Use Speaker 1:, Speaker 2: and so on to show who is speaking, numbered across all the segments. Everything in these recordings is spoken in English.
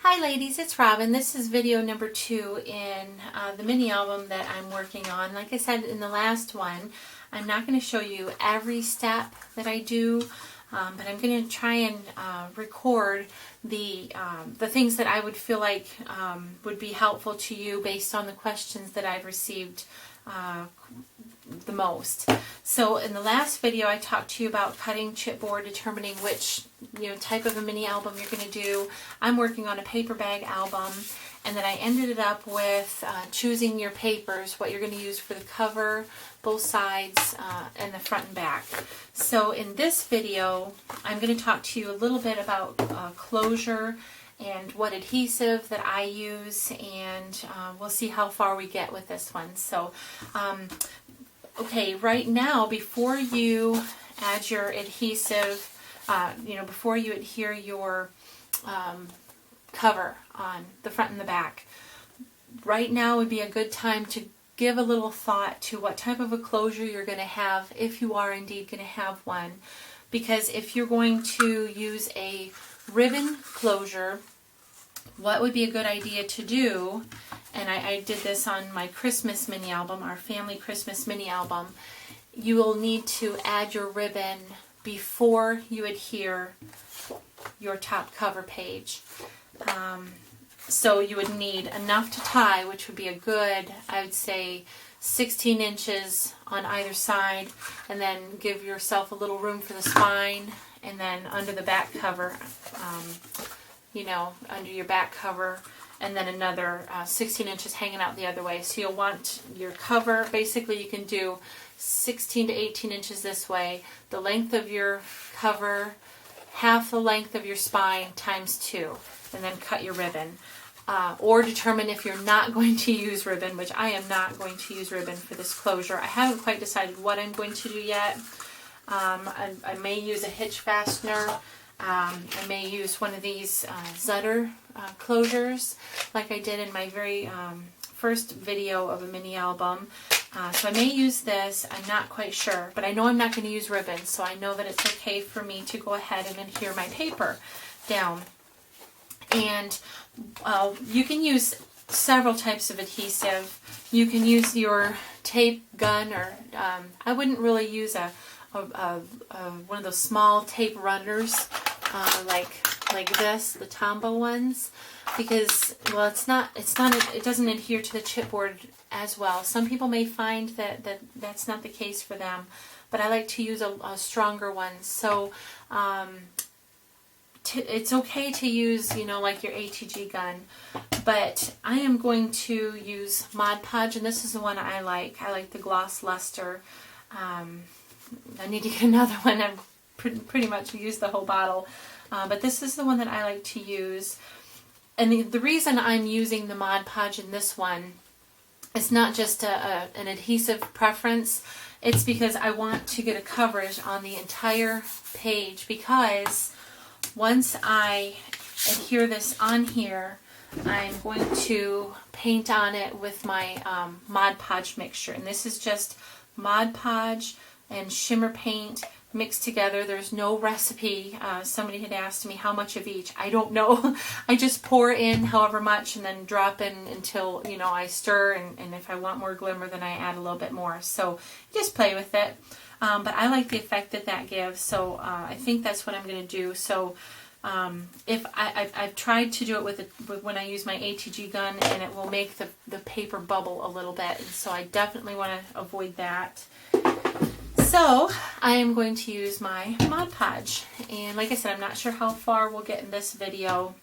Speaker 1: Hi ladies, it's Robin. This is video number 2 in the mini album that I'm working on. Like I said in the last one, I'm not going to show you every step that I do, but I'm going to try and record the things that I would feel like would be helpful to you based on the questions that I've received the most. So in the last video I talked to you about cutting chipboard, determining which type of a mini album you're going to do. I'm working on a paper bag album, and then I ended it up with choosing your papers, what you're going to use for the cover, both sides, and the front and back. So in this video I'm going to talk to you a little bit about closure and what adhesive that I use, and we'll see how far we get with this one. So okay, right now, before you add your adhesive, before you adhere your cover on the front and the back, right now would be a good time to give a little thought to what type of a closure you're going to have, if you are indeed going to have one. Because if you're going to use a ribbon closure, what would be a good idea to do, and I did this on my Christmas mini album, our family Christmas mini album, you will need to add your ribbon before you adhere your top cover page. So you would need enough to tie, which would be a good, I would say, 16 inches on either side, and then give yourself a little room for the spine, and then under the back cover, under your back cover, and then another 16 inches hanging out the other way. So you'll want your cover, basically you can do 16 to 18 inches this way, the length of your cover, half the length of your spine times 2, and then cut your ribbon. Or determine if you're not going to use ribbon, which I am not going to use ribbon for this closure. I haven't quite decided what I'm going to do yet. I may use a hitch fastener. I may use one of these Zutter closures like I did in my very first video of a mini album. So I may use this. I'm not quite sure, but I know I'm not going to use ribbon, so I know that it's okay for me to go ahead and adhere my paper down. And you can use several types of adhesive. You can use your tape gun, or I wouldn't really use one of those small tape runners like this, the Tombow ones, because it doesn't adhere to the chipboard as well. Some people may find that that's not the case for them, but I like to use a stronger one. So it's okay to use, like your ATG gun, but I am going to use Mod Podge, and this is the one I like. I like the Gloss Luster. I need to get another one. I've pretty much used the whole bottle, but this is the one that I like to use. And the reason I'm using the Mod Podge in this one is not just an adhesive preference. It's because I want to get a coverage on the entire page, because once I adhere this on here, I'm going to paint on it with my Mod Podge mixture. And this is just Mod Podge and shimmer paint mixed together. There's no recipe. Somebody had asked me how much of each. I don't know. I just pour in however much and then drop in until I stir, and if I want more glimmer, then I add a little bit more. So just play with it. But I like the effect that gives, so I think that's what I'm going to do. So if I've tried to do it with when I use my ATG gun, and it will make the paper bubble a little bit, and so I definitely want to avoid that. So I am going to use my Mod Podge, and like I said, I'm not sure how far we'll get in this video,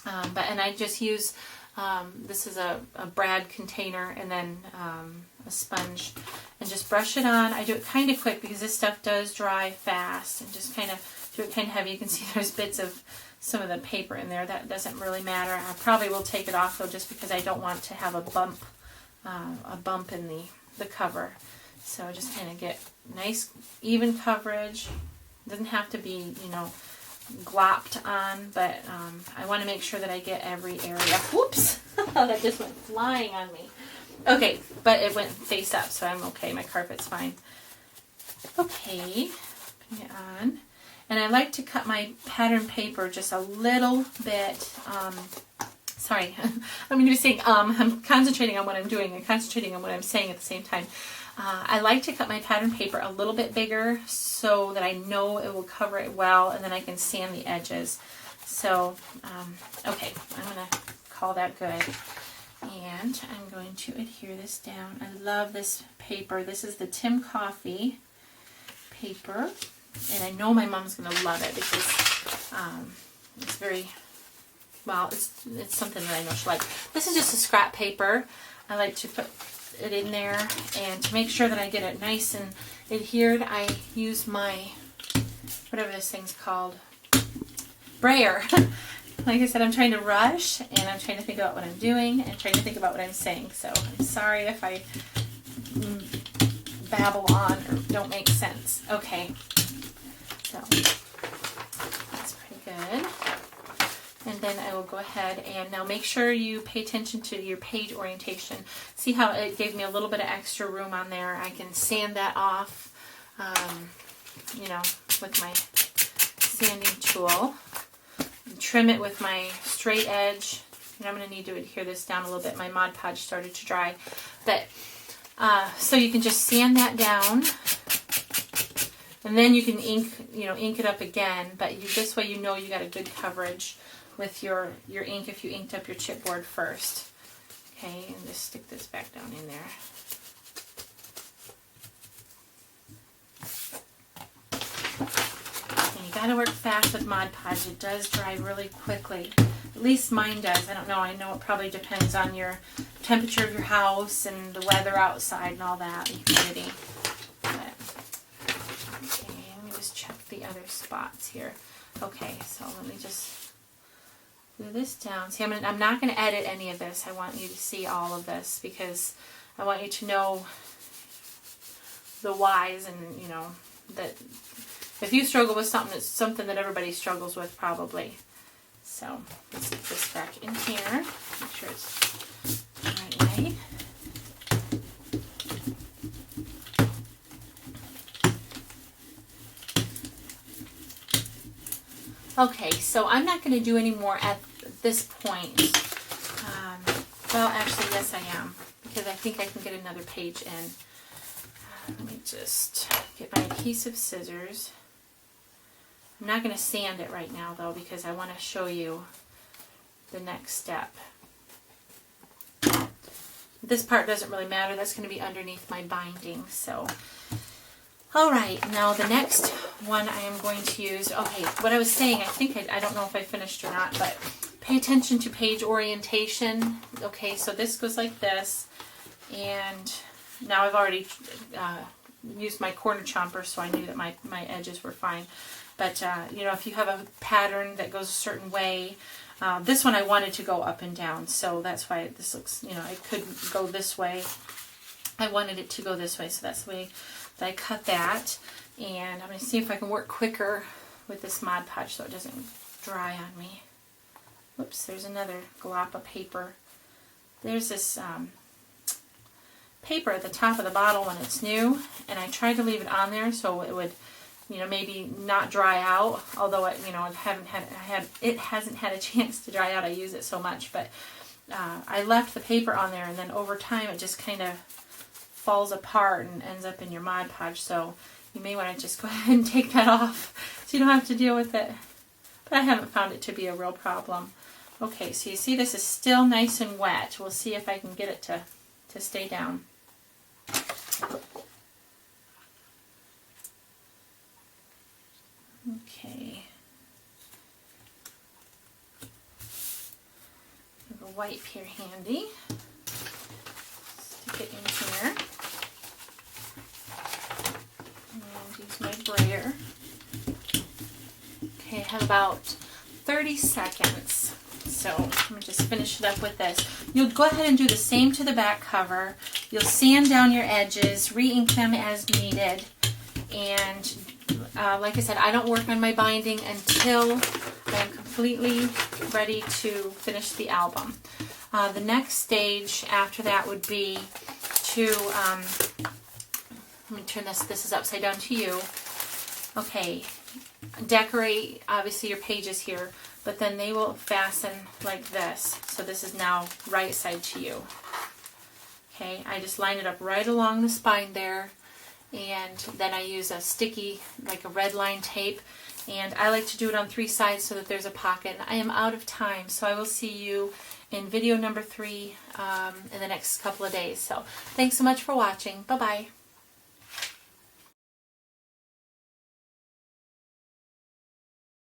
Speaker 1: and I just use this is a Brad container, and then a sponge, and just brush it on. I do it kind of quick because this stuff does dry fast, and just kind of do it kind of heavy. You can see there's bits of some of the paper in there. That doesn't really matter. I probably will take it off though, just because I don't want to have a bump in the cover. So just kind of get nice even coverage. It doesn't have to be glopped on, but I want to make sure that I get every area. Whoops! That just went flying on me. Okay, but it went face up, so I'm okay. My carpet's fine. Okay, putting it on. And I like to cut my pattern paper just a little bit, sorry, I'm going to be saying I'm concentrating on what I'm doing and concentrating on what I'm saying at the same time. I like to cut my pattern paper a little bit bigger so that I know it will cover it well, and then I can sand the edges. So, okay, I'm going to call that good. And I'm going to adhere this down. I love this paper. This is the Tim Coffee paper. And I know my mom's going to love it because it's very, well, it's something that I know she likes. This is just a scrap paper. I like to put it in there, and to make sure that I get it nice and adhered, I use my, whatever this thing's called, brayer. Like I said, I'm trying to rush, and I'm trying to think about what I'm doing, and trying to think about what I'm saying. So I'm sorry if I babble on or don't make sense. Okay, so that's pretty good. And then I will go ahead and now make sure you pay attention to your page orientation. See how it gave me a little bit of extra room on there? I can sand that off, you know, with my sanding tool. Trim it with my straight edge. And I'm going to need to adhere this down a little bit. My Mod Podge started to dry. But so you can just sand that down. And then you can ink it up again. But this way you know you got a good coverage with your ink if you inked up your chipboard first. Okay, and just stick this back down in there. And you gotta work fast with Mod Podge. It does dry really quickly. At least mine does. I don't know. I know it probably depends on your temperature of your house and the weather outside and all that, the humidity. But, okay, let me just check the other spots here. Okay, so let me just glue this down. See, I'm not going to edit any of this. I want you to see all of this because I want you to know the whys, and you know that if you struggle with something, it's something that everybody struggles with probably. So let's get this back in here. Make sure it's the right way. Okay, so I'm not going to do any more at this point. Well, actually, yes, I am, because I think I can get another page in. Let me just get my adhesive scissors. I'm not going to sand it right now, though, because I want to show you the next step. This part doesn't really matter. That's going to be underneath my binding, so... Alright, now the next one I am going to use, okay, what I was saying, I don't know if I finished or not, but pay attention to page orientation. Okay, so this goes like this, and now I've already used my corner chomper, so I knew that my edges were fine. But, you know, if you have a pattern that goes a certain way, this one I wanted to go up and down, so that's why this looks, you know, it couldn't go this way. I wanted it to go this way, so that's the way that I cut that. And I'm going to see if I can work quicker with this Mod Podge so it doesn't dry on me. Whoops, there's another glop of paper. There's this paper at the top of the bottle when it's new, and I tried to leave it on there so it would, you know, maybe not dry out, although it, you know, it hasn't had a chance to dry out. I use it so much, but I left the paper on there, and then over time it just kind of falls apart and ends up in your Mod Podge, so you may want to just go ahead and take that off so you don't have to deal with it. But I haven't found it to be a real problem. Okay, so you see this is still nice and wet. We'll see if I can get it to stay down. Okay. I have a wipe here handy. Stick it in here. And use my brayer. Okay, I have about 30 seconds. So I'm going to just finish it up with this. You'll go ahead and do the same to the back cover. You'll sand down your edges, re-ink them as needed. And like I said, I don't work on my binding until I'm completely ready to finish the album. The next stage after that would be to, let me turn this is upside down to you. Okay, decorate obviously your pages here, but then they will fasten like this. So this is now right side to you. Okay, I just line it up right along the spine there, and then I use a sticky, like a red line tape, and I like to do it on 3 sides so that there's a pocket. I am out of time, so I will see you in video number 3 in the next couple of days. So thanks so much for watching. Bye-bye.